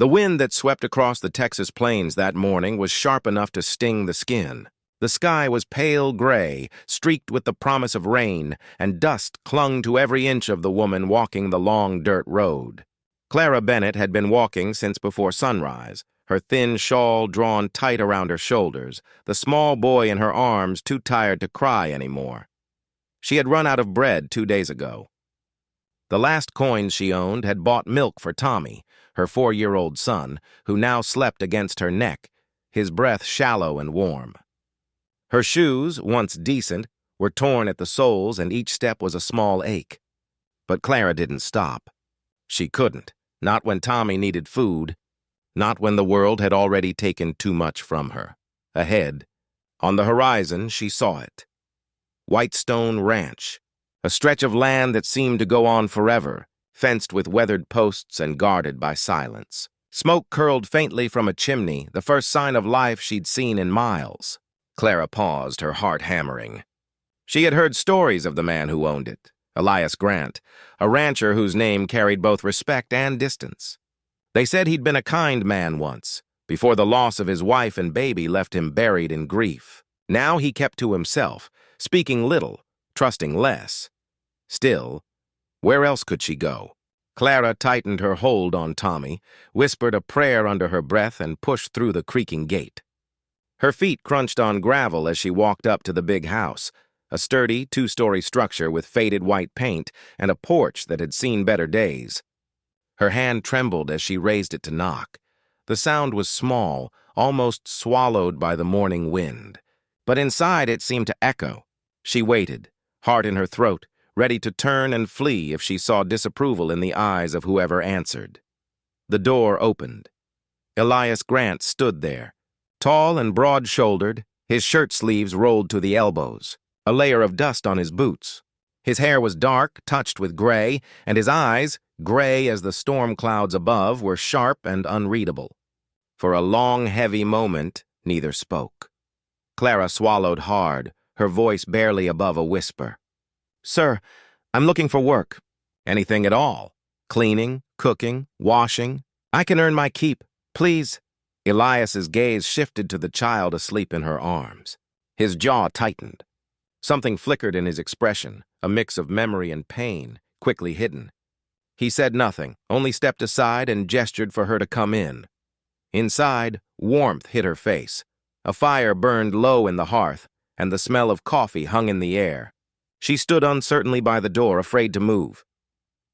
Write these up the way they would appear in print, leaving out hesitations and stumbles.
The wind that swept across the Texas plains that morning was sharp enough to sting the skin. The sky was pale gray, streaked with the promise of rain, and dust clung to every inch of the woman walking the long dirt road. Clara Bennett had been walking since before sunrise, her thin shawl drawn tight around her shoulders, the small boy in her arms too tired to cry anymore. She had run out of bread 2 days ago. The last coins she owned had bought milk for Tommy, her 4-year-old son, who now slept against her neck, his breath shallow and warm. Her shoes, once decent, were torn at the soles and each step was a small ache. But Clara didn't stop. She couldn't, not when Tommy needed food, not when the world had already taken too much from her. Ahead, on the horizon, she saw it. Whitestone Ranch, a stretch of land that seemed to go on forever, fenced with weathered posts and guarded by silence. Smoke curled faintly from a chimney, the first sign of life she'd seen in miles. Clara paused, her heart hammering. She had heard stories of the man who owned it, Elias Grant, a rancher whose name carried both respect and distance. They said he'd been a kind man once, before the loss of his wife and baby left him buried in grief. Now he kept to himself, speaking little, trusting less. Still, where else could she go? Clara tightened her hold on Tommy, whispered a prayer under her breath, and pushed through the creaking gate. Her feet crunched on gravel as she walked up to the big house, a sturdy 2-story structure with faded white paint and a porch that had seen better days. Her hand trembled as she raised it to knock. The sound was small, almost swallowed by the morning wind, but inside it seemed to echo. She waited, heart in her throat, ready to turn and flee if she saw disapproval in the eyes of whoever answered. The door opened. Elias Grant stood there, tall and broad-shouldered, his shirt sleeves rolled to the elbows, a layer of dust on his boots. His hair was dark, touched with gray, and his eyes, gray as the storm clouds above, were sharp and unreadable. For a long, heavy moment, neither spoke. Clara swallowed hard, her voice barely above a whisper. "Sir, I'm looking for work." "Anything at all? Cleaning, cooking, washing? I can earn my keep. Please." Elias's gaze shifted to the child asleep in her arms. His jaw tightened. Something flickered in his expression, a mix of memory and pain, quickly hidden. He said nothing, only stepped aside and gestured for her to come in. Inside, warmth hit her face. A fire burned low in the hearth, and the smell of coffee hung in the air. She stood uncertainly by the door, afraid to move.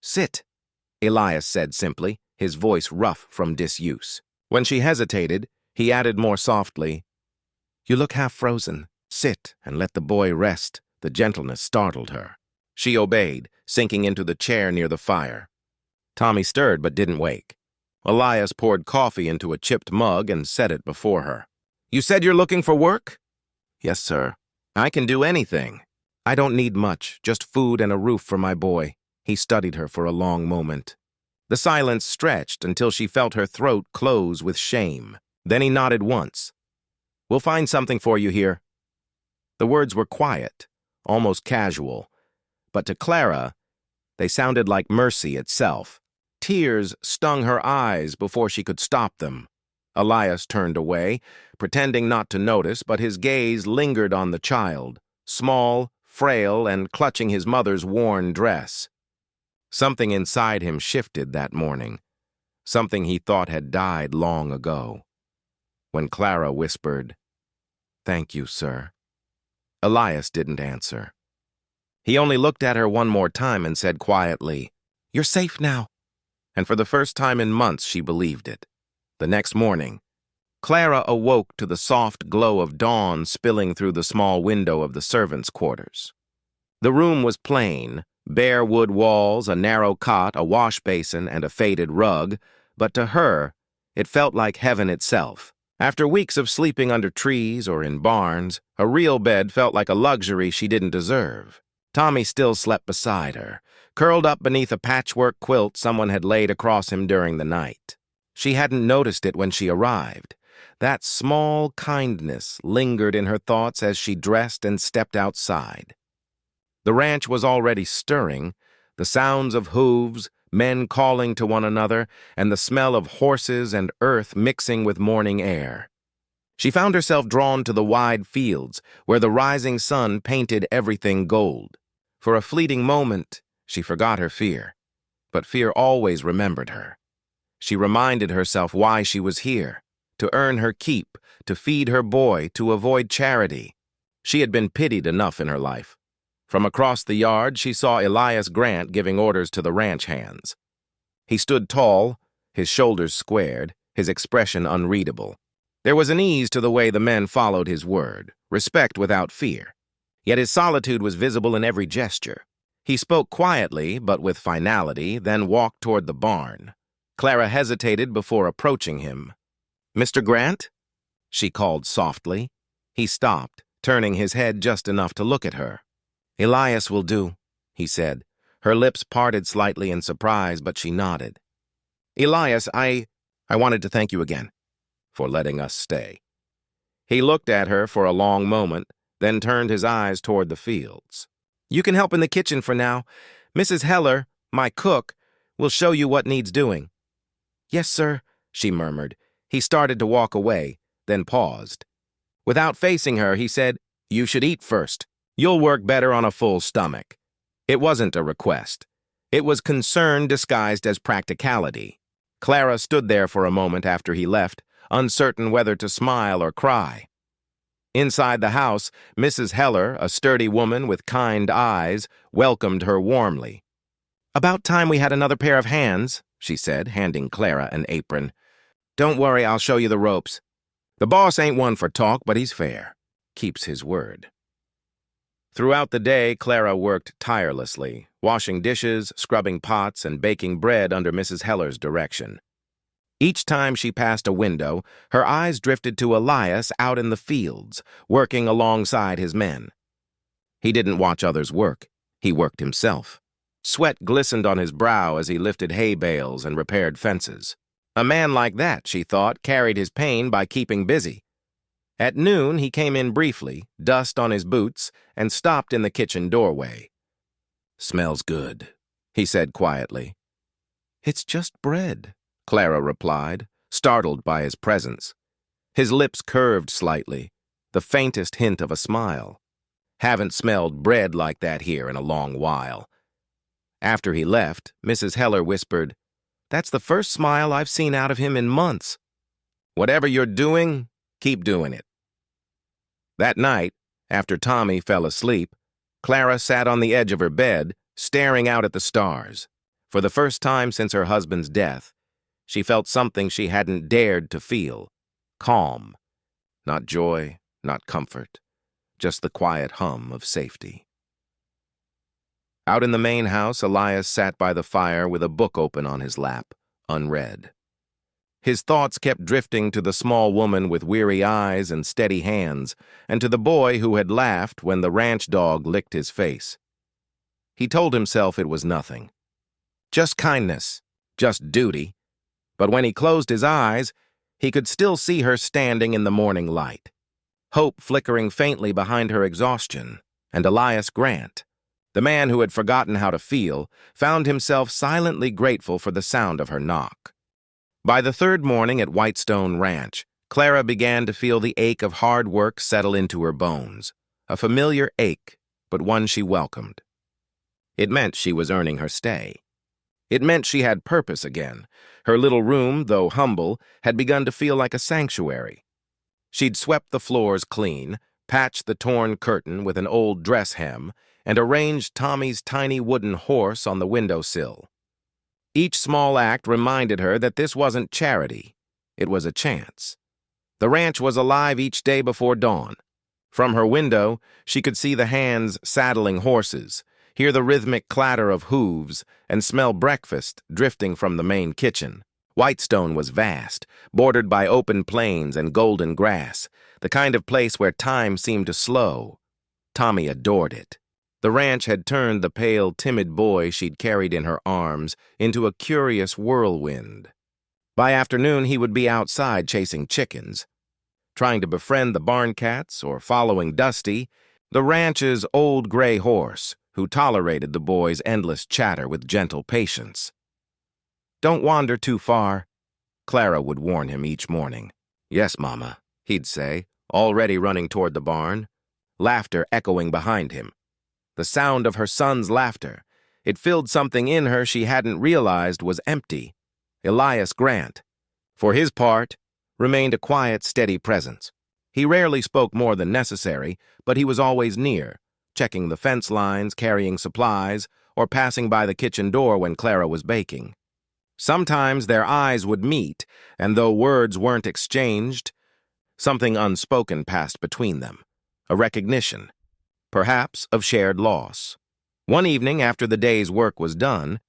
"Sit," Elias said simply, his voice rough from disuse. When she hesitated, he added more softly, "You look half frozen. Sit and let the boy rest." The gentleness startled her. She obeyed, sinking into the chair near the fire. Tommy stirred but didn't wake. Elias poured coffee into a chipped mug and set it before her. "You said you're looking for work?" "Yes, sir. I can do anything." "I don't need much, just food and a roof for my boy." He studied her for a long moment. The silence stretched until she felt her throat close with shame. Then he nodded once. "We'll find something for you here." The words were quiet, almost casual, but to Clara, they sounded like mercy itself. Tears stung her eyes before she could stop them. Elias turned away, pretending not to notice, but his gaze lingered on the child, small, frail, and clutching his mother's worn dress. Something inside him shifted that morning, something he thought had died long ago. When Clara whispered, "Thank you, sir," Elias didn't answer. He only looked at her one more time and said quietly, "You're safe now." And for the first time in months, she believed it. The next morning, Clara awoke to the soft glow of dawn spilling through the small window of the servants' quarters. The room was plain, bare wood walls, a narrow cot, a wash basin, and a faded rug, but to her, it felt like heaven itself. After weeks of sleeping under trees or in barns, a real bed felt like a luxury she didn't deserve. Tommy still slept beside her, curled up beneath a patchwork quilt someone had laid across him during the night. She hadn't noticed it when she arrived. That small kindness lingered in her thoughts as she dressed and stepped outside. The ranch was already stirring, the sounds of hooves, men calling to one another, and the smell of horses and earth mixing with morning air. She found herself drawn to the wide fields, where the rising sun painted everything gold. For a fleeting moment, she forgot her fear, but fear always remembered her. She reminded herself why she was here, to earn her keep, to feed her boy, to avoid charity. She had been pitied enough in her life. From across the yard, she saw Elias Grant giving orders to the ranch hands. He stood tall, his shoulders squared, his expression unreadable. There was an ease to the way the men followed his word, respect without fear. Yet his solitude was visible in every gesture. He spoke quietly, but with finality, then walked toward the barn. Clara hesitated before approaching him. "Mr. Grant?" she called softly. He stopped, turning his head just enough to look at her. "Elias will do," he said. Her lips parted slightly in surprise, but she nodded. "Elias, I wanted to thank you again for letting us stay." He looked at her for a long moment, then turned his eyes toward the fields. "You can help in the kitchen for now. Mrs. Heller, my cook, will show you what needs doing." "Yes, sir," she murmured. He started to walk away, then paused. Without facing her, he said, "You should eat first. You'll work better on a full stomach." It wasn't a request. It was concern disguised as practicality. Clara stood there for a moment after he left, uncertain whether to smile or cry. Inside the house, Mrs. Heller, a sturdy woman with kind eyes, welcomed her warmly. "About time we had another pair of hands," she said, handing Clara an apron. "Don't worry, I'll show you the ropes. The boss ain't one for talk, but he's fair. Keeps his word." Throughout the day, Clara worked tirelessly, washing dishes, scrubbing pots, and baking bread under Mrs. Heller's direction. Each time she passed a window, her eyes drifted to Elias out in the fields, working alongside his men. He didn't watch others work. He worked himself. Sweat glistened on his brow as he lifted hay bales and repaired fences. A man like that, she thought, carried his pain by keeping busy. At noon, he came in briefly, dust on his boots, and stopped in the kitchen doorway. "Smells good," he said quietly. "It's just bread," Clara replied, startled by his presence. His lips curved slightly, the faintest hint of a smile. "Haven't smelled bread like that here in a long while." After he left, Mrs. Heller whispered, "That's the first smile I've seen out of him in months." "Whatever you're doing, keep doing it." That night, after Tommy fell asleep, Clara sat on the edge of her bed, staring out at the stars. For the first time since her husband's death, she felt something she hadn't dared to feel. Calm. Not joy, not comfort, just the quiet hum of safety. Out in the main house, Elias sat by the fire with a book open on his lap, unread. His thoughts kept drifting to the small woman with weary eyes and steady hands, and to the boy who had laughed when the ranch dog licked his face. He told himself it was nothing. Just kindness, just duty. But when he closed his eyes, he could still see her standing in the morning light, hope flickering faintly behind her exhaustion, and Elias Grant, the man who had forgotten how to feel, found himself silently grateful for the sound of her knock. By the third morning at Whitestone Ranch, Clara began to feel the ache of hard work settle into her bones, a familiar ache, but one she welcomed. It meant she was earning her stay. It meant she had purpose again. Her little room, though humble, had begun to feel like a sanctuary. She'd swept the floors clean, patched the torn curtain with an old dress hem, and arranged Tommy's tiny wooden horse on the windowsill. Each small act reminded her that this wasn't charity. It was a chance. The ranch was alive each day before dawn. From her window, she could see the hands saddling horses, hear the rhythmic clatter of hooves, and smell breakfast drifting from the main kitchen. Whitestone was vast, bordered by open plains and golden grass, the kind of place where time seemed to slow. Tommy adored it. The ranch had turned the pale, timid boy she'd carried in her arms into a curious whirlwind. By afternoon, he would be outside chasing chickens, trying to befriend the barn cats or following Dusty, the ranch's old gray horse, who tolerated the boy's endless chatter with gentle patience. Don't wander too far, Clara would warn him each morning. Yes, Mama, he'd say, already running toward the barn, laughter echoing behind him. The sound of her son's laughter. It filled something in her she hadn't realized was empty. Elias Grant, for his part, remained a quiet, steady presence. He rarely spoke more than necessary, but he was always near, checking the fence lines, carrying supplies, or passing by the kitchen door when Clara was baking. Sometimes their eyes would meet, and though words weren't exchanged, something unspoken passed between them, a recognition, perhaps of shared loss. One evening, after the day's work was done,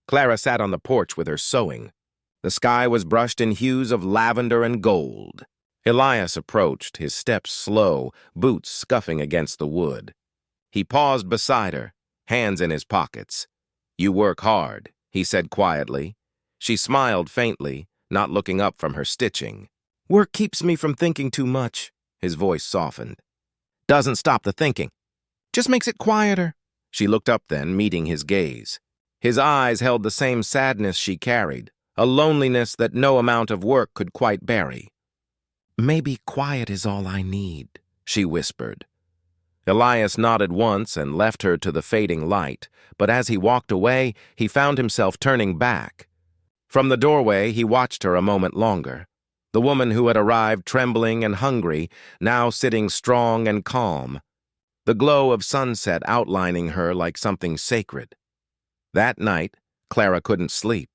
Clara sat on the porch with her sewing. The sky was brushed in hues of lavender and gold. Elias approached, his steps slow, boots scuffing against the wood. He paused beside her, hands in his pockets. "You work hard," he said quietly. She smiled faintly, not looking up from her stitching. "Work keeps me from thinking too much," his voice softened. "Doesn't stop the thinking. Just makes it quieter." She looked up then, meeting his gaze. His eyes held the same sadness she carried, a loneliness that no amount of work could quite bury. "Maybe quiet is all I need," she whispered. Elias nodded once and left her to the fading light, but as he walked away, he found himself turning back. From the doorway, he watched her a moment longer. The woman who had arrived trembling and hungry, now sitting strong and calm, the glow of sunset outlining her like something sacred. That night, Clara couldn't sleep.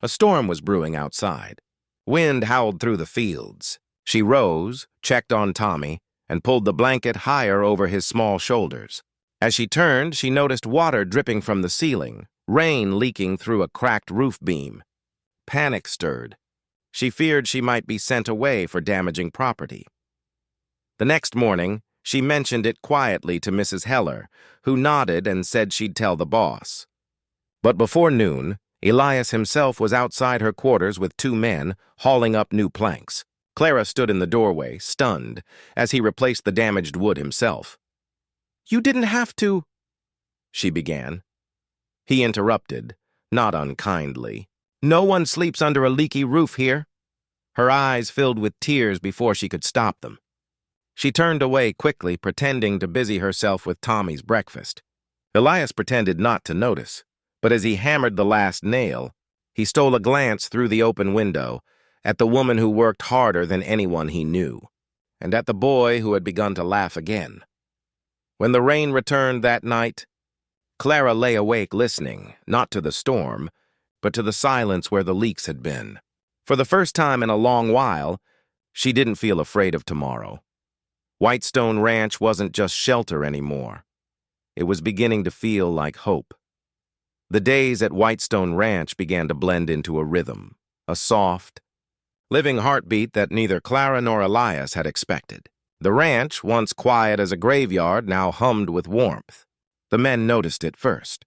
A storm was brewing outside. Wind howled through the fields. She rose, checked on Tommy, and pulled the blanket higher over his small shoulders. As she turned, she noticed water dripping from the ceiling, rain leaking through a cracked roof beam. Panic stirred. She feared she might be sent away for damaging property. The next morning, she mentioned it quietly to Mrs. Heller, who nodded and said she'd tell the boss. But before noon, Elias himself was outside her quarters with 2 men, hauling up new planks. Clara stood in the doorway, stunned, as he replaced the damaged wood himself. "You didn't have to," she began. He interrupted, not unkindly. "No one sleeps under a leaky roof here." Her eyes filled with tears before she could stop them. She turned away quickly, pretending to busy herself with Tommy's breakfast. Elias pretended not to notice, but as he hammered the last nail, he stole a glance through the open window at the woman who worked harder than anyone he knew, and at the boy who had begun to laugh again. When the rain returned that night, Clara lay awake listening, not to the storm, but to the silence where the leaks had been. For the first time in a long while, she didn't feel afraid of tomorrow. Whitestone Ranch wasn't just shelter anymore. It was beginning to feel like hope. The days at Whitestone Ranch began to blend into a rhythm, a soft, living heartbeat that neither Clara nor Elias had expected. The ranch, once quiet as a graveyard, now hummed with warmth. The men noticed it first.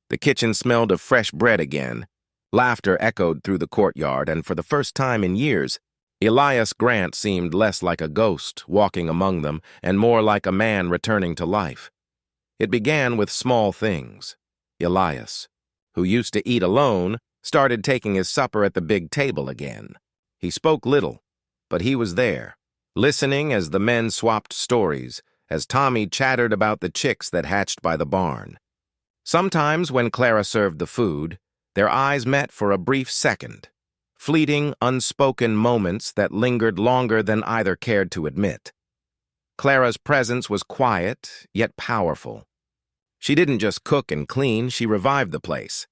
The kitchen smelled of fresh bread again. Laughter echoed through the courtyard, and for the first time in years, Elias Grant seemed less like a ghost walking among them and more like a man returning to life. It began with small things. Elias, who used to eat alone, started taking his supper at the big table again. He spoke little, but he was there, listening as the men swapped stories, as Tommy chattered about the chicks that hatched by the barn. Sometimes when Clara served the food, their eyes met for a brief second, fleeting, unspoken moments that lingered longer than either cared to admit. Clara's presence was quiet, yet powerful. She didn't just cook and clean, she revived the place.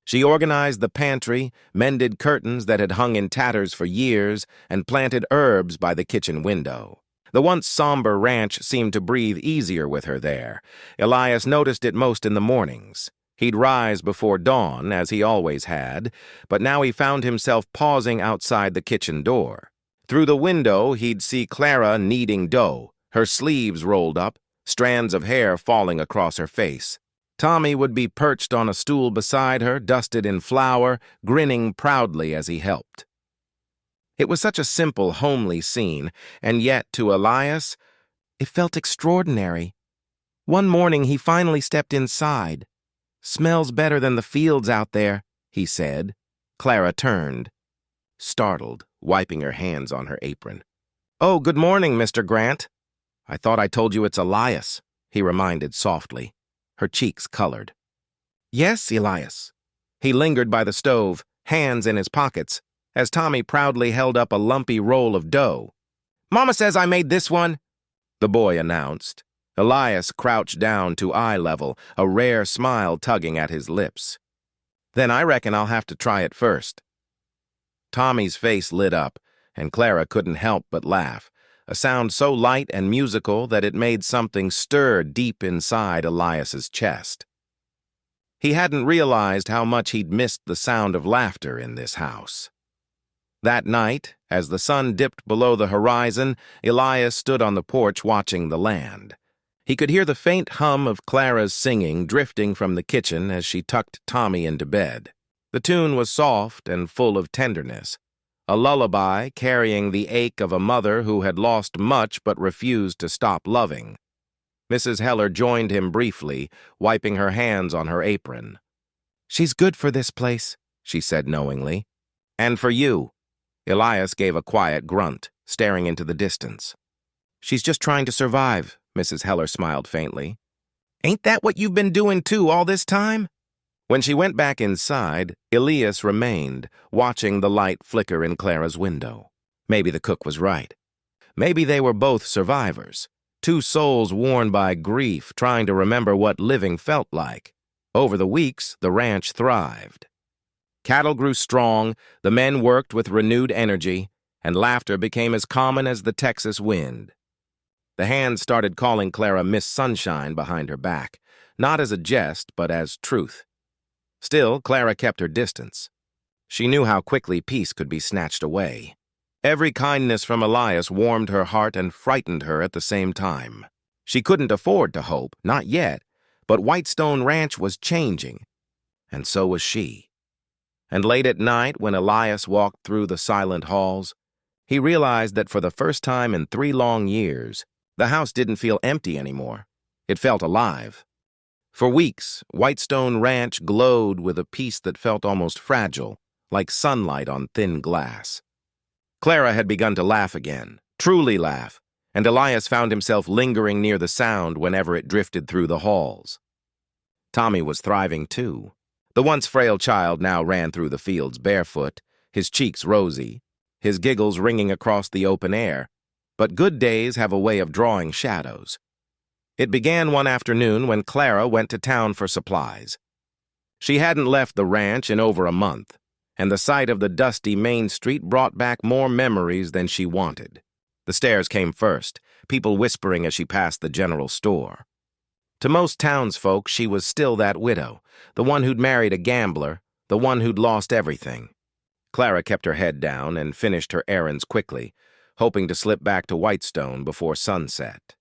She organized the pantry, mended curtains that had hung in tatters for years, and planted herbs by the kitchen window. The once somber ranch seemed to breathe easier with her there. Elias noticed it most in the mornings. He'd rise before dawn, as he always had, but now he found himself pausing outside the kitchen door. Through the window, he'd see Clara kneading dough, her sleeves rolled up, strands of hair falling across her face. Tommy would be perched on a stool beside her, dusted in flour, grinning proudly as he helped. It was such a simple, homely scene, and yet, to Elias, it felt extraordinary. One morning he finally stepped inside. "Smells better than the fields out there," he said. Clara turned, startled, wiping her hands on her apron. "Oh, good morning, Mr. Grant." "I thought I told you it's Elias," he reminded softly. Her cheeks colored. "Yes, Elias." He lingered by the stove, hands in his pockets, as Tommy proudly held up a lumpy roll of dough. "Mama says I made this one," the boy announced. Elias crouched down to eye level, a rare smile tugging at his lips. "Then I reckon I'll have to try it first." Tommy's face lit up, and Clara couldn't help but laugh, a sound so light and musical that it made something stir deep inside Elias's chest. He hadn't realized how much he'd missed the sound of laughter in this house. That night, as the sun dipped below the horizon, Elias stood on the porch watching the land. He could hear the faint hum of Clara's singing drifting from the kitchen as she tucked Tommy into bed. The tune was soft and full of tenderness, a lullaby carrying the ache of a mother who had lost much but refused to stop loving. Mrs. Heller joined him briefly, wiping her hands on her apron. "She's good for this place," she said knowingly. "And for you." Elias gave a quiet grunt, staring into the distance. "She's just trying to survive," Mrs. Heller smiled faintly. "Ain't that what you've been doing too all this time?" When she went back inside, Elias remained, watching the light flicker in Clara's window. Maybe the cook was right. Maybe they were both survivors, two souls worn by grief, trying to remember what living felt like. Over the weeks, the ranch thrived. Cattle grew strong, the men worked with renewed energy, and laughter became as common as the Texas wind. The hands started calling Clara Miss Sunshine behind her back, not as a jest, but as truth. Still, Clara kept her distance. She knew how quickly peace could be snatched away. Every kindness from Elias warmed her heart and frightened her at the same time. She couldn't afford to hope, not yet, but Whitestone Ranch was changing, and so was she. And late at night, when Elias walked through the silent halls, he realized that for the first time in 3 long years, the house didn't feel empty anymore. It felt alive. For weeks, Whitestone Ranch glowed with a peace that felt almost fragile, like sunlight on thin glass. Clara had begun to laugh again, truly laugh, and Elias found himself lingering near the sound whenever it drifted through the halls. Tommy was thriving too. The once frail child now ran through the fields barefoot, his cheeks rosy, his giggles ringing across the open air. But good days have a way of drawing shadows. It began one afternoon when Clara went to town for supplies. She hadn't left the ranch in over a month, and the sight of the dusty main street brought back more memories than she wanted. The stairs came first, people whispering as she passed the general store. To most townsfolk, she was still that widow, the one who'd married a gambler, the one who'd lost everything. Clara kept her head down and finished her errands quickly, hoping to slip back to Whitestone before sunset.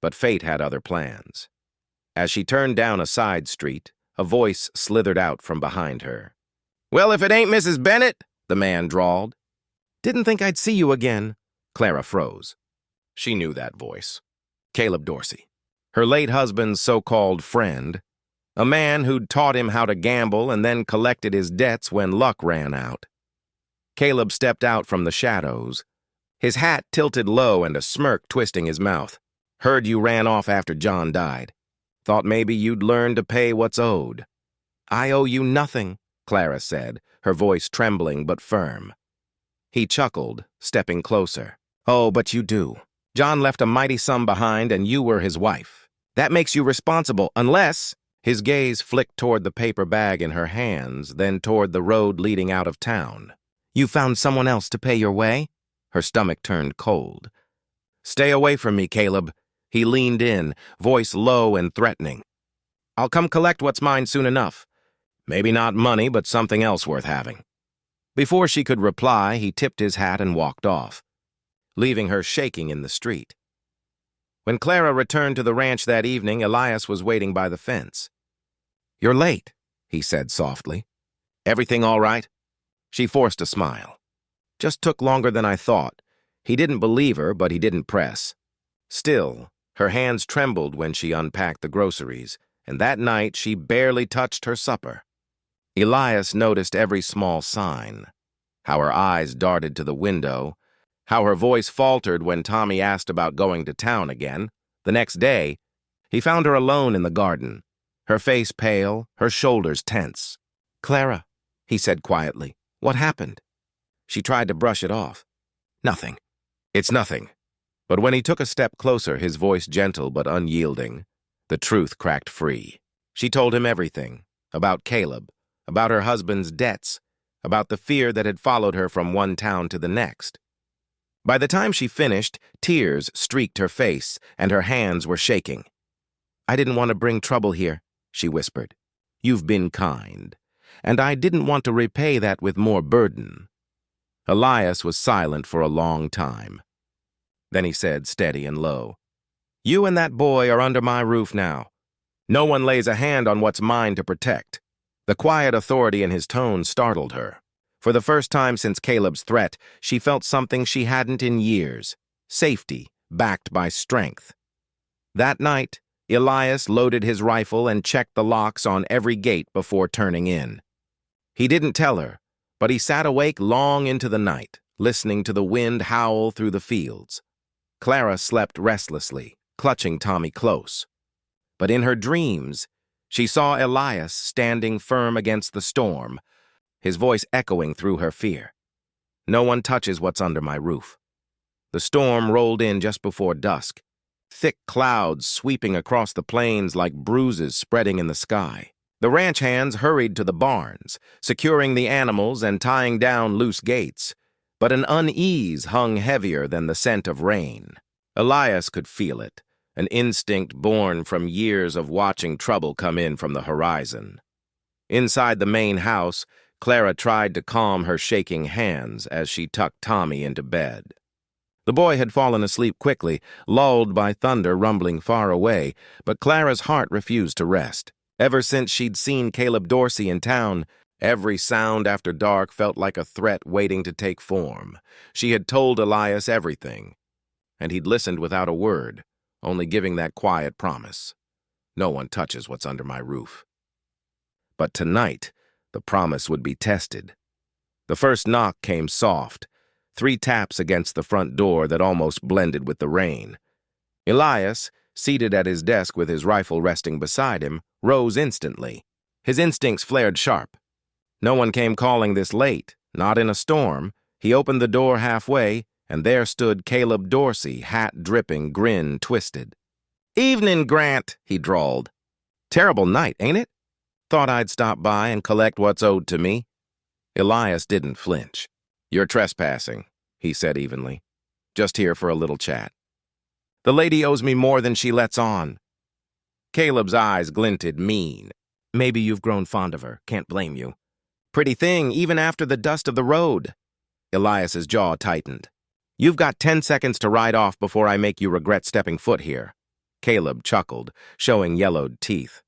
But fate had other plans. As she turned down a side street, a voice slithered out from behind her. "Well, if it ain't Mrs. Bennett," the man drawled. "Didn't think I'd see you again." Clara froze. She knew that voice. Caleb Dorsey, her late husband's so-called friend, a man who'd taught him how to gamble and then collected his debts when luck ran out. Caleb stepped out from the shadows, his hat tilted low and a smirk twisting his mouth. "Heard you ran off after John died. Thought maybe you'd learn to pay what's owed." "I owe you nothing," Clara said, her voice trembling but firm. He chuckled, stepping closer. "Oh, but you do. John left a mighty sum behind and you were his wife. That makes you responsible, unless—" His gaze flicked toward the paper bag in her hands, then toward the road leading out of town. "You found someone else to pay your way?" Her stomach turned cold. "Stay away from me, Caleb." He leaned in, voice low and threatening. "I'll come collect what's mine soon enough. Maybe not money, but something else worth having." Before she could reply, he tipped his hat and walked off, leaving her shaking in the street. When Clara returned to the ranch that evening, Elias was waiting by the fence. "You're late," he said softly. "Everything all right?" She forced a smile. "Just took longer than I thought." He didn't believe her, but he didn't press. Still, her hands trembled when she unpacked the groceries, and that night she barely touched her supper. Elias noticed every small sign, how her eyes darted to the window, how her voice faltered when Tommy asked about going to town again. The next day, he found her alone in the garden, her face pale, her shoulders tense. "Clara," he said quietly, "what happened?" She tried to brush it off. "Nothing. It's nothing." But when he took a step closer, his voice gentle but unyielding, the truth cracked free. She told him everything, about Caleb, about her husband's debts, about the fear that had followed her from one town to the next. By the time she finished, tears streaked her face, and her hands were shaking. "I didn't want to bring trouble here," she whispered. "You've been kind, and I didn't want to repay that with more burden." Elias was silent for a long time. Then he said, steady and low, "You and that boy are under my roof now. No one lays a hand on what's mine to protect." The quiet authority in his tone startled her. For the first time since Caleb's threat, she felt something she hadn't in years: safety, backed by strength. That night, Elias loaded his rifle and checked the locks on every gate before turning in. He didn't tell her, but he sat awake long into the night, listening to the wind howl through the fields. Clara slept restlessly, clutching Tommy close. But in her dreams, she saw Elias standing firm against the storm, his voice echoing through her fear. "No one touches what's under my roof." The storm rolled in just before dusk, thick clouds sweeping across the plains like bruises spreading in the sky. The ranch hands hurried to the barns, securing the animals and tying down loose gates, but an unease hung heavier than the scent of rain. Elias could feel it, an instinct born from years of watching trouble come in from the horizon. Inside the main house, Clara tried to calm her shaking hands as she tucked Tommy into bed. The boy had fallen asleep quickly, lulled by thunder rumbling far away, but Clara's heart refused to rest. Ever since she'd seen Caleb Dorsey in town, every sound after dark felt like a threat waiting to take form. She had told Elias everything, and he'd listened without a word, only giving that quiet promise: "No one touches what's under my roof." But tonight, the promise would be tested. The first knock came soft, 3 taps against the front door that almost blended with the rain. Elias, seated at his desk with his rifle resting beside him, rose instantly. His instincts flared sharp. No one came calling this late, not in a storm. He opened the door halfway, and there stood Caleb Dorsey, hat dripping, grin twisted. "Evening, Grant," he drawled. "Terrible night, ain't it? Thought I'd stop by and collect what's owed to me." Elias didn't flinch. "You're trespassing," he said evenly. "Just here for a little chat." "The lady owes me more than she lets on." Caleb's eyes glinted mean. "Maybe you've grown fond of her. Can't blame you. Pretty thing, even after the dust of the road." Elias's jaw tightened. "You've got 10 seconds to ride off before I make you regret stepping foot here." Caleb chuckled, showing yellowed teeth.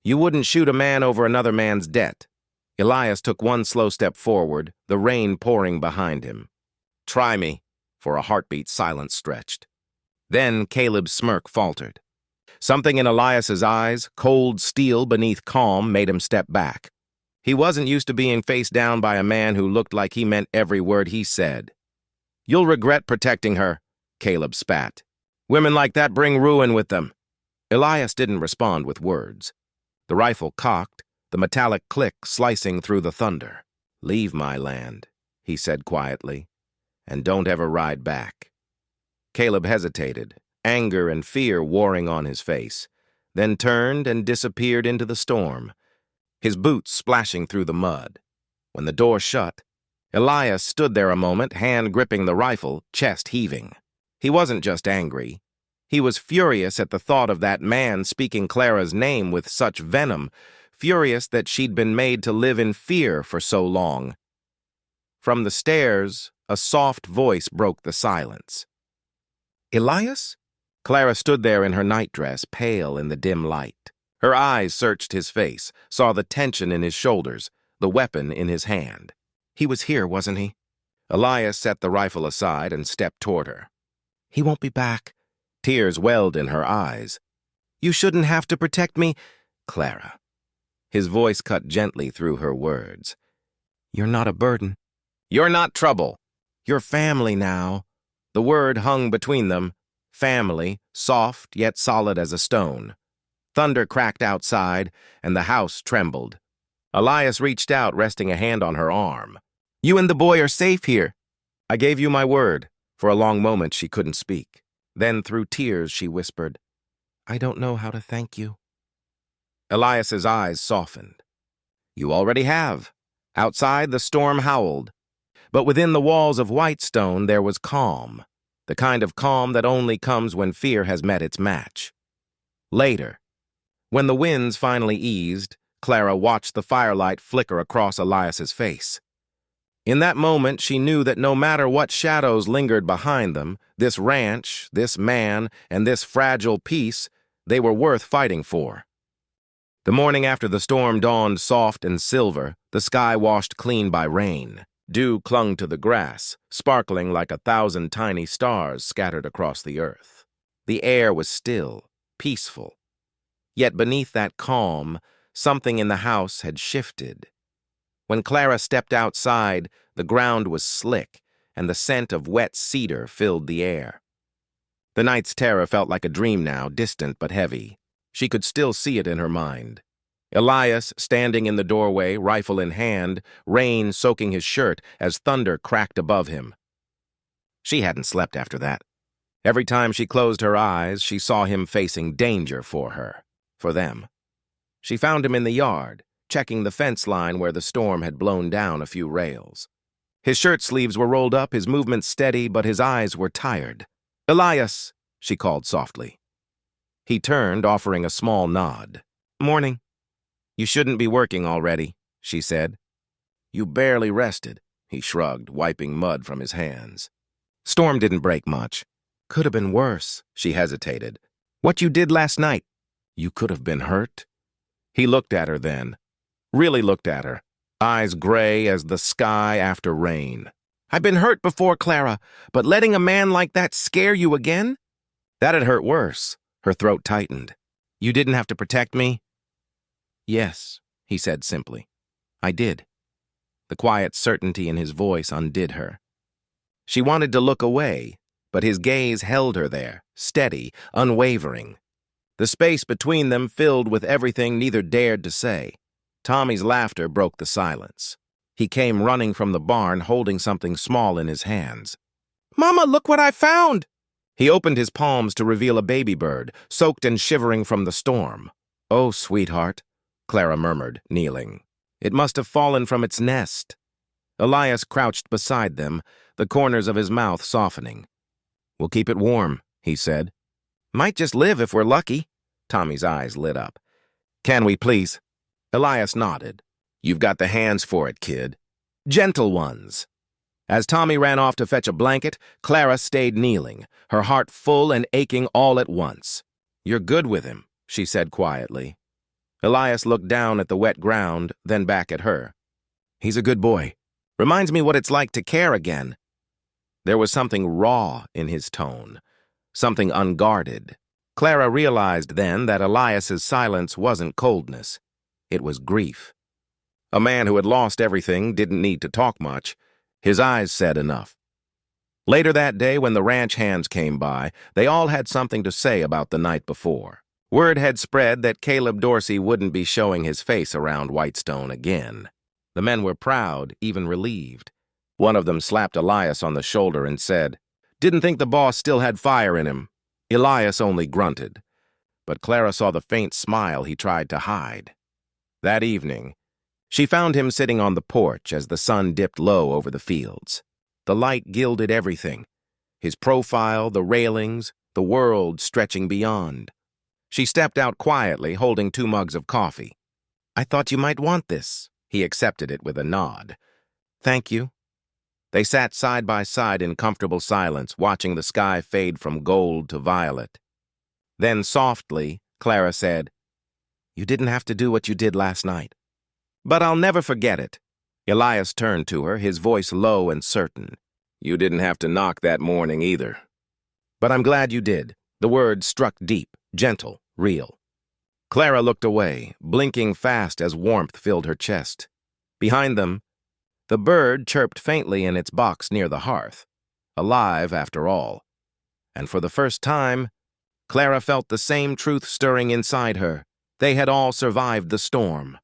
"You wouldn't shoot a man over another man's debt." Elias took one slow step forward, the rain pouring behind him. "Try me." For a heartbeat, silence stretched. Then Caleb's smirk faltered. Something in Elias's eyes, cold steel beneath calm, made him step back. He wasn't used to being faced down by a man who looked like he meant every word he said. "You'll regret protecting her," Caleb spat. "Women like that bring ruin with them." Elias didn't respond with words. The rifle cocked, the metallic click slicing through the thunder. "Leave my land," he said quietly, "and don't ever ride back." Caleb hesitated, anger and fear warring on his face, then turned and disappeared into the storm, his boots splashing through the mud. When the door shut, Elias stood there a moment, hand gripping the rifle, chest heaving. He wasn't just angry. He was furious at the thought of that man speaking Clara's name with such venom, furious that she'd been made to live in fear for so long. From the stairs, a soft voice broke the silence. "Elias?" Clara stood there in her nightdress, pale in the dim light. Her eyes searched his face, saw the tension in his shoulders, the weapon in his hand. "He was here, wasn't he?" Elias set the rifle aside and stepped toward her. "He won't be back." Tears welled in her eyes. "You shouldn't have to protect me." "Clara." His voice cut gently through her words. You're not a burden. You're not trouble. You're family now. The word hung between them. Family, soft yet solid as a stone. Thunder cracked outside, and the house trembled. Elias reached out, resting a hand on her arm. You and the boy are safe here. I gave you my word. For a long moment she couldn't speak. Then through tears she whispered, I don't know how to thank you. Elias's eyes softened. You already have. Outside the storm howled. But within the walls of Whitestone there was calm. The kind of calm that only comes when fear has met its match. Later, when the winds finally eased, Clara watched the firelight flicker across Elias's face. In that moment, she knew that no matter what shadows lingered behind them, this ranch, this man, and this fragile peace, they were worth fighting for. The morning after the storm dawned soft and silver, the sky washed clean by rain. Dew clung to the grass, sparkling like 1,000 tiny stars scattered across the earth. The air was still, peaceful. Yet beneath that calm, something in the house had shifted. When Clara stepped outside, the ground was slick, and the scent of wet cedar filled the air. The night's terror felt like a dream now, distant but heavy. She could still see it in her mind. Elias, standing in the doorway, rifle in hand, rain soaking his shirt as thunder cracked above him. She hadn't slept after that. Every time she closed her eyes, she saw him facing danger for her, for them. She found him in the yard, checking the fence line where the storm had blown down a few rails. His shirt sleeves were rolled up, his movements steady, but his eyes were tired. Elias, she called softly. He turned, offering a small nod. Morning. You shouldn't be working already, she said. You barely rested, he shrugged, wiping mud from his hands. Storm didn't break much. Could have been worse, she hesitated. What you did last night. You could have been hurt. He looked at her then. Really looked at her, eyes gray as the sky after rain. I've been hurt before, Clara, but letting a man like that scare you again? That'd hurt worse. Her throat tightened. You didn't have to protect me? Yes, he said simply. I did. The quiet certainty in his voice undid her. She wanted to look away, but his gaze held her there, steady, unwavering. The space between them filled with everything neither dared to say. Tommy's laughter broke the silence. He came running from the barn, holding something small in his hands. Mama, look what I found! He opened his palms to reveal a baby bird, soaked and shivering from the storm. Oh, sweetheart, Clara murmured, kneeling. It must have fallen from its nest. Elias crouched beside them, the corners of his mouth softening. We'll keep it warm, he said. Might just live if we're lucky. Tommy's eyes lit up. Can we, please? Elias nodded. You've got the hands for it, kid. Gentle ones. As Tommy ran off to fetch a blanket, Clara stayed kneeling, her heart full and aching all at once. You're good with him, she said quietly. Elias looked down at the wet ground, then back at her. He's a good boy. Reminds me what it's like to care again. There was something raw in his tone, something unguarded. Clara realized then that Elias's silence wasn't coldness. It was grief. A man who had lost everything didn't need to talk much. His eyes said enough. Later that day, when the ranch hands came by, they all had something to say about the night before. Word had spread that Caleb Dorsey wouldn't be showing his face around Whitestone again. The men were proud, even relieved. One of them slapped Elias on the shoulder and said, Didn't think the boss still had fire in him. Elias only grunted. But Clara saw the faint smile he tried to hide. That evening, she found him sitting on the porch as the sun dipped low over the fields. The light gilded everything. His profile, the railings, the world stretching beyond. She stepped out quietly, holding 2 mugs of coffee. I thought you might want this. He accepted it with a nod. Thank you. They sat side by side in comfortable silence, watching the sky fade from gold to violet. Then softly, Clara said, You didn't have to do what you did last night. But I'll never forget it. Elias turned to her, his voice low and certain. You didn't have to knock that morning either. But I'm glad you did. The words struck deep, gentle, real. Clara looked away, blinking fast as warmth filled her chest. Behind them, the bird chirped faintly in its box near the hearth, alive after all. And for the first time, Clara felt the same truth stirring inside her. They had all survived the storm.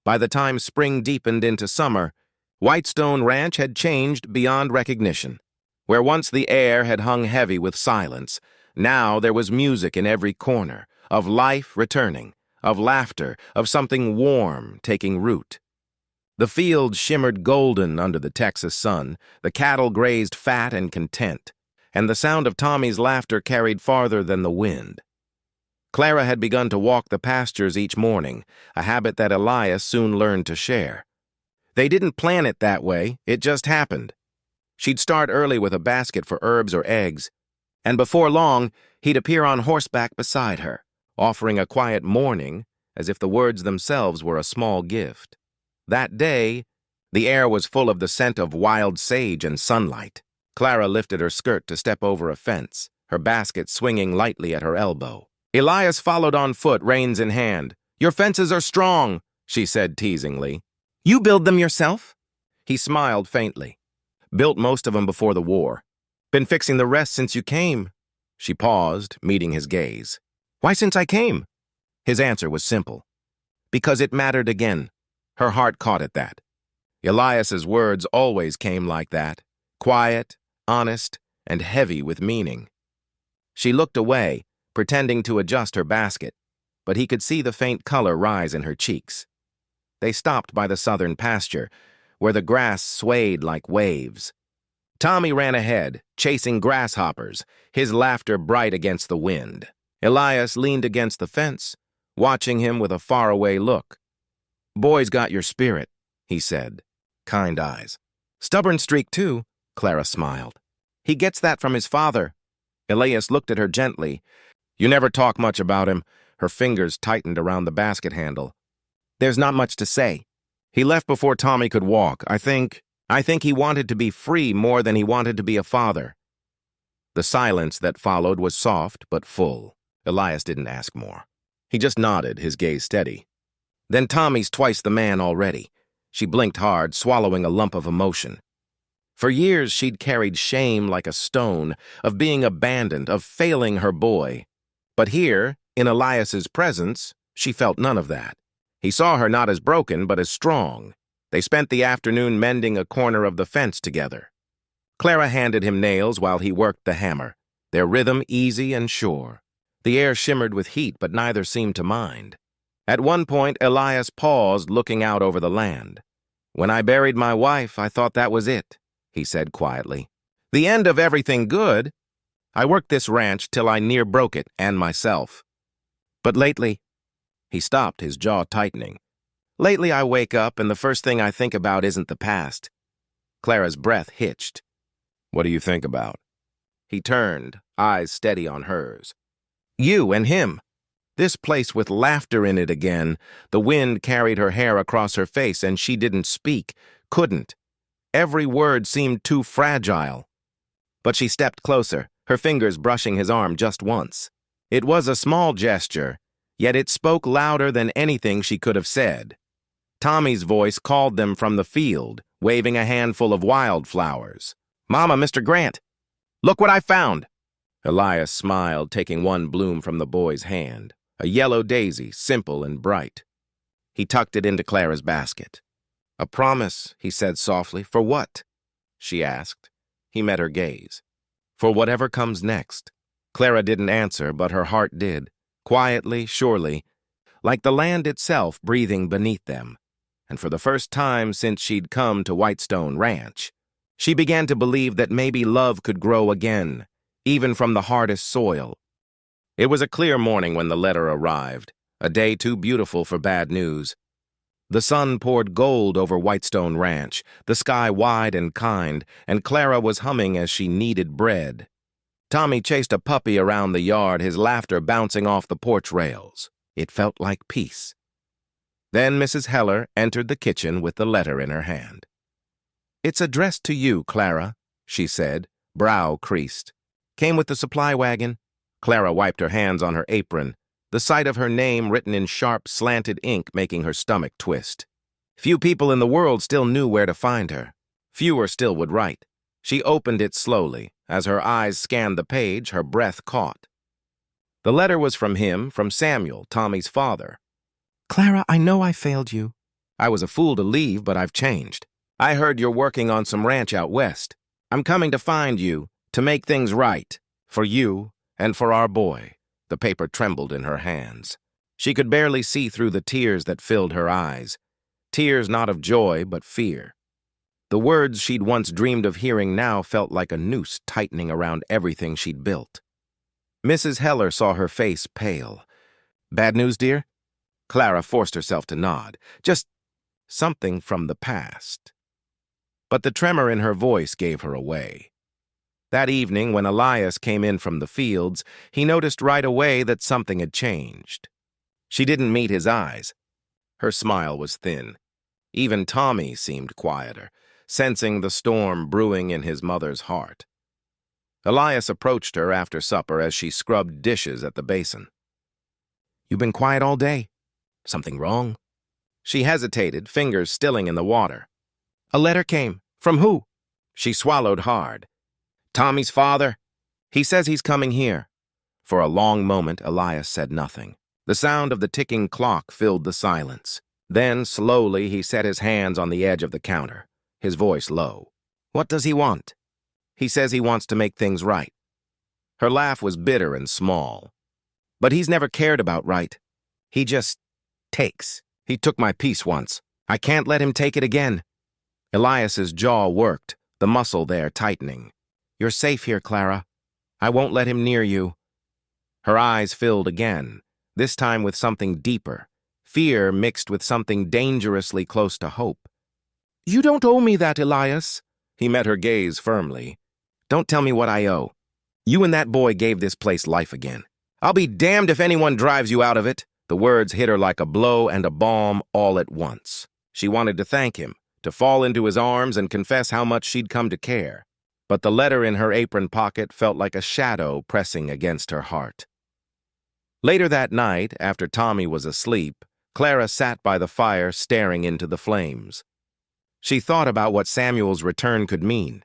By the time spring deepened into summer, Whitestone Ranch had changed beyond recognition. Where once the air had hung heavy with silence, now there was music in every corner, of life returning, of laughter, of something warm taking root. The fields shimmered golden under the Texas sun, the cattle grazed fat and content, and the sound of Tommy's laughter carried farther than the wind. Clara had begun to walk the pastures each morning, a habit that Elias soon learned to share. They didn't plan it that way, it just happened. She'd start early with a basket for herbs or eggs, and before long, he'd appear on horseback beside her, offering a quiet morning as if the words themselves were a small gift. That day, the air was full of the scent of wild sage and sunlight. Clara lifted her skirt to step over a fence, her basket swinging lightly at her elbow. Elias followed on foot, reins in hand. "Your fences are strong," she said teasingly. "You build them yourself?" He smiled faintly. "Built most of them before the war. Been fixing the rest since you came." She paused, meeting his gaze. "Why since I came?" His answer was simple. Because it mattered again. Her heart caught at that. Elias's words always came like that, quiet, honest, and heavy with meaning. She looked away, pretending to adjust her basket, but he could see the faint color rise in her cheeks. They stopped by the southern pasture, where the grass swayed like waves. Tommy ran ahead, chasing grasshoppers, his laughter bright against the wind. Elias leaned against the fence, watching him with a faraway look. "Boy's got your spirit," he said, kind eyes. "Stubborn streak, too," Clara smiled. "He gets that from his father." Elias looked at her gently. "You never talk much about him." Her fingers tightened around the basket handle. "There's not much to say. He left before Tommy could walk. I think he wanted to be free more than he wanted to be a father." The silence that followed was soft but full. Elias didn't ask more. He just nodded, his gaze steady. "Then Tommy's twice the man already." She blinked hard, swallowing a lump of emotion. For years she'd carried shame like a stone, of being abandoned, of failing her boy. But here, in Elias's presence, she felt none of that. He saw her not as broken, but as strong. They spent the afternoon mending a corner of the fence together. Clara handed him nails while he worked the hammer, their rhythm easy and sure. The air shimmered with heat, but neither seemed to mind. At one point, Elias paused, looking out over the land. "When I buried my wife, I thought that was it," he said quietly. "The end of everything good. I worked this ranch till I near broke it, and myself. But lately," he stopped, his jaw tightening. "Lately I wake up and the first thing I think about isn't the past." Clara's breath hitched. "What do you think about?" He turned, eyes steady on hers. "You and him. This place with laughter in it again." The wind carried her hair across her face and she didn't speak, couldn't. Every word seemed too fragile. But she stepped closer, her fingers brushing his arm just once. It was a small gesture, yet it spoke louder than anything she could have said. Tommy's voice called them from the field, waving a handful of wildflowers. "Mama, Mr. Grant, look what I found." Elias smiled, taking one bloom from the boy's hand, a yellow daisy, simple and bright. He tucked it into Clara's basket. "A promise," he said softly. "For what?" she asked. He met her gaze. "For whatever comes next." Clara didn't answer, but her heart did, quietly, surely, like the land itself breathing beneath them. And for the first time since she'd come to Whitestone Ranch, she began to believe that maybe love could grow again, even from the hardest soil. It was a clear morning when the letter arrived, a day too beautiful for bad news. The sun poured gold over Whitestone Ranch, the sky wide and kind, and Clara was humming as she kneaded bread. Tommy chased a puppy around the yard, his laughter bouncing off the porch rails. It felt like peace. Then Mrs. Heller entered the kitchen with the letter in her hand. "It's addressed to you, Clara," she said, brow creased. "Came with the supply wagon." Clara wiped her hands on her apron. the sight of her name written in sharp, slanted ink making her stomach twist. Few people in the world still knew where to find her. Fewer still would write. She opened it slowly. As her eyes scanned the page, her breath caught. The letter was from him, from Samuel, Tommy's father. "Clara, I know I failed you. I was a fool to leave, but I've changed. I heard you're working on some ranch out west. I'm coming to find you, to make things right, for you and for our boy." The paper trembled in her hands. She could barely see through the tears that filled her eyes. Tears not of joy, but fear. The words she'd once dreamed of hearing now felt like a noose tightening around everything she'd built. Mrs. Heller saw her face pale. "Bad news, dear?" Clara forced herself to nod. "Just something from the past." But the tremor in her voice gave her away. That evening, when Elias came in from the fields, he noticed right away that something had changed. She didn't meet his eyes. Her smile was thin. Even Tommy seemed quieter, sensing the storm brewing in his mother's heart. Elias approached her after supper as she scrubbed dishes at the basin. "You've been quiet all day. Something wrong?" She hesitated, fingers stilling in the water. "A letter came. From who?" She swallowed hard. "Tommy's father. He says he's coming here." For a long moment, Elias said nothing. The sound of the ticking clock filled the silence. Then, slowly, he set his hands on the edge of the counter, his voice low. "What does he want?" "He says he wants to make things right." Her laugh was bitter and small. "But he's never cared about right. He just takes. He took my peace once. I can't let him take it again." Elias's jaw worked, the muscle there tightening. "You're safe here, Clara. I won't let him near you." Her eyes filled again, this time with something deeper, fear mixed with something dangerously close to hope. "You don't owe me that, Elias." He met her gaze firmly. "Don't tell me what I owe. You and that boy gave this place life again. I'll be damned if anyone drives you out of it." The words hit her like a blow and a balm all at once. She wanted to thank him, to fall into his arms and confess how much she'd come to care. But the letter in her apron pocket felt like a shadow pressing against her heart. Later that night, after Tommy was asleep, Clara sat by the fire staring into the flames. She thought about what Samuel's return could mean.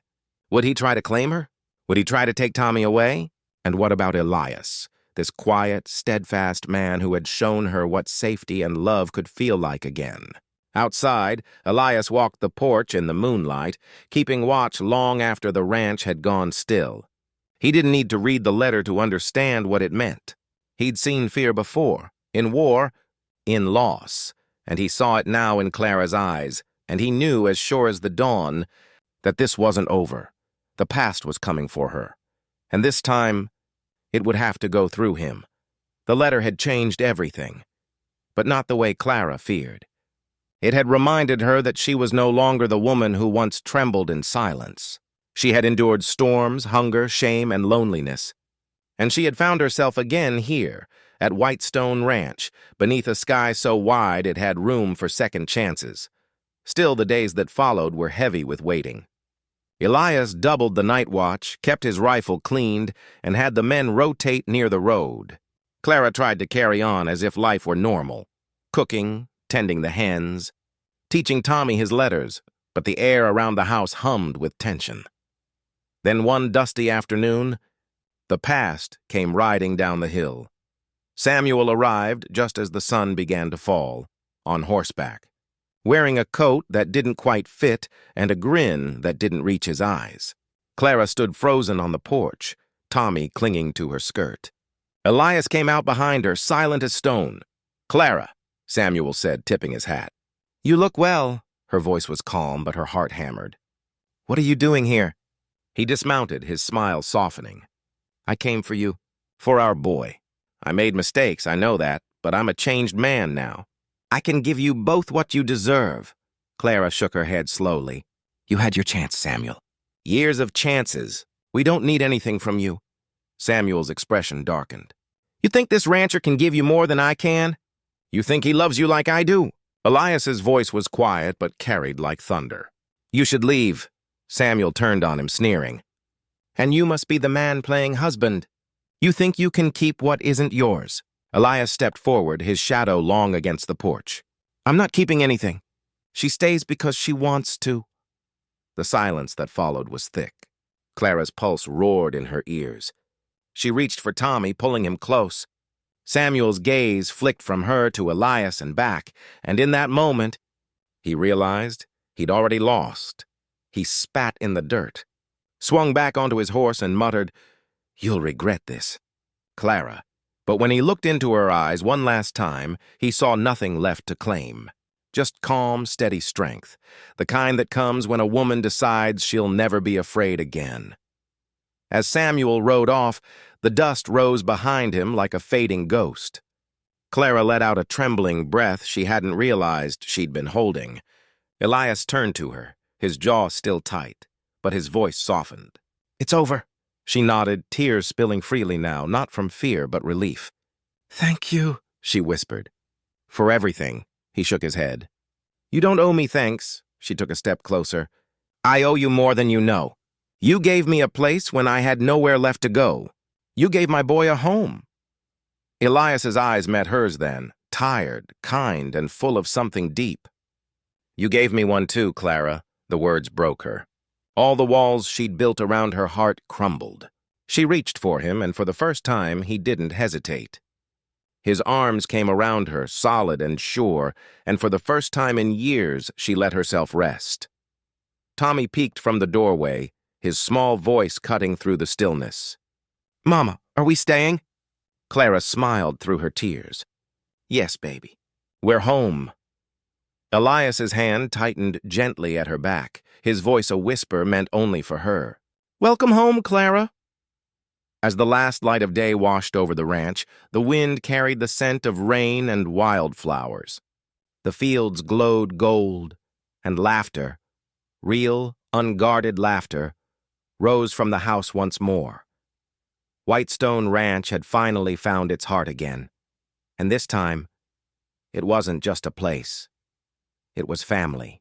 Would he try to claim her? Would he try to take Tommy away? And what about Elias, this quiet, steadfast man who had shown her what safety and love could feel like again? Outside, Elias walked the porch in the moonlight, keeping watch long after the ranch had gone still. He didn't need to read the letter to understand what it meant. He'd seen fear before, in war, in loss, and he saw it now in Clara's eyes, and he knew as sure as the dawn that this wasn't over. The past was coming for her, and this time it would have to go through him. The letter had changed everything, but not the way Clara feared. It had reminded her that she was no longer the woman who once trembled in silence. She had endured storms, hunger, shame, and loneliness. And she had found herself again here, at Whitestone Ranch, beneath a sky so wide it had room for second chances. Still, the days that followed were heavy with waiting. Elias doubled the night watch, kept his rifle cleaned, and had the men rotate near the road. Clara tried to carry on as if life were normal, cooking, tending the hens, teaching Tommy his letters, but the air around the house hummed with tension. Then one dusty afternoon, the past came riding down the hill. Samuel arrived just as the sun began to fall, on horseback, wearing a coat that didn't quite fit and a grin that didn't reach his eyes. Clara stood frozen on the porch, Tommy clinging to her skirt. Elias came out behind her, silent as stone. "Clara," Samuel said, tipping his hat. "You look well." Her voice was calm, but her heart hammered. "What are you doing here?" He dismounted, his smile softening. "I came for you, for our boy. I made mistakes, I know that, but I'm a changed man now. I can give you both what you deserve." Clara shook her head slowly. "You had your chance, Samuel." "Years of chances. We don't need anything from you." Samuel's expression darkened. "You think this rancher can give you more than I can? You think he loves you like I do?" Elias's voice was quiet but carried like thunder. "You should leave." Samuel turned on him, sneering. "And you must be the man playing husband. You think you can keep what isn't yours." Elias stepped forward, his shadow long against the porch. I'm not keeping anything. She stays because she wants to. The silence that followed was thick. Clara's pulse roared in her ears. She reached for Tommy, pulling him close. Samuel's gaze flicked from her to Elias and back, and in that moment, he realized he'd already lost. He spat in the dirt, swung back onto his horse and muttered, "You'll regret this, Clara." But when he looked into her eyes one last time, he saw nothing left to claim. Just calm, steady strength, the kind that comes when a woman decides she'll never be afraid again. As Samuel rode off, the dust rose behind him like a fading ghost. Clara let out a trembling breath she hadn't realized she'd been holding. Elias turned to her, his jaw still tight, but his voice softened. "It's over." She nodded, tears spilling freely now, not from fear but relief. "Thank you," she whispered. "For everything," he shook his head. "You don't owe me thanks." She took a step closer. "I owe you more than you know. You gave me a place when I had nowhere left to go. You gave my boy a home." Elias's eyes met hers then, tired, kind, and full of something deep. "You gave me one too, Clara," the words broke her. All the walls she'd built around her heart crumbled. She reached for him, and for the first time, he didn't hesitate. His arms came around her, solid and sure, and for the first time in years, she let herself rest. Tommy peeked from the doorway, his small voice cutting through the stillness. "Mama, are we staying?" Clara smiled through her tears. "Yes, baby. We're home." Elias's hand tightened gently at her back, his voice a whisper meant only for her. "Welcome home, Clara." As the last light of day washed over the ranch, the wind carried the scent of rain and wildflowers. The fields glowed gold, and laughter, real, unguarded laughter, rose from the house once more. Whitestone Ranch had finally found its heart again, and this time, it wasn't just a place. It was family.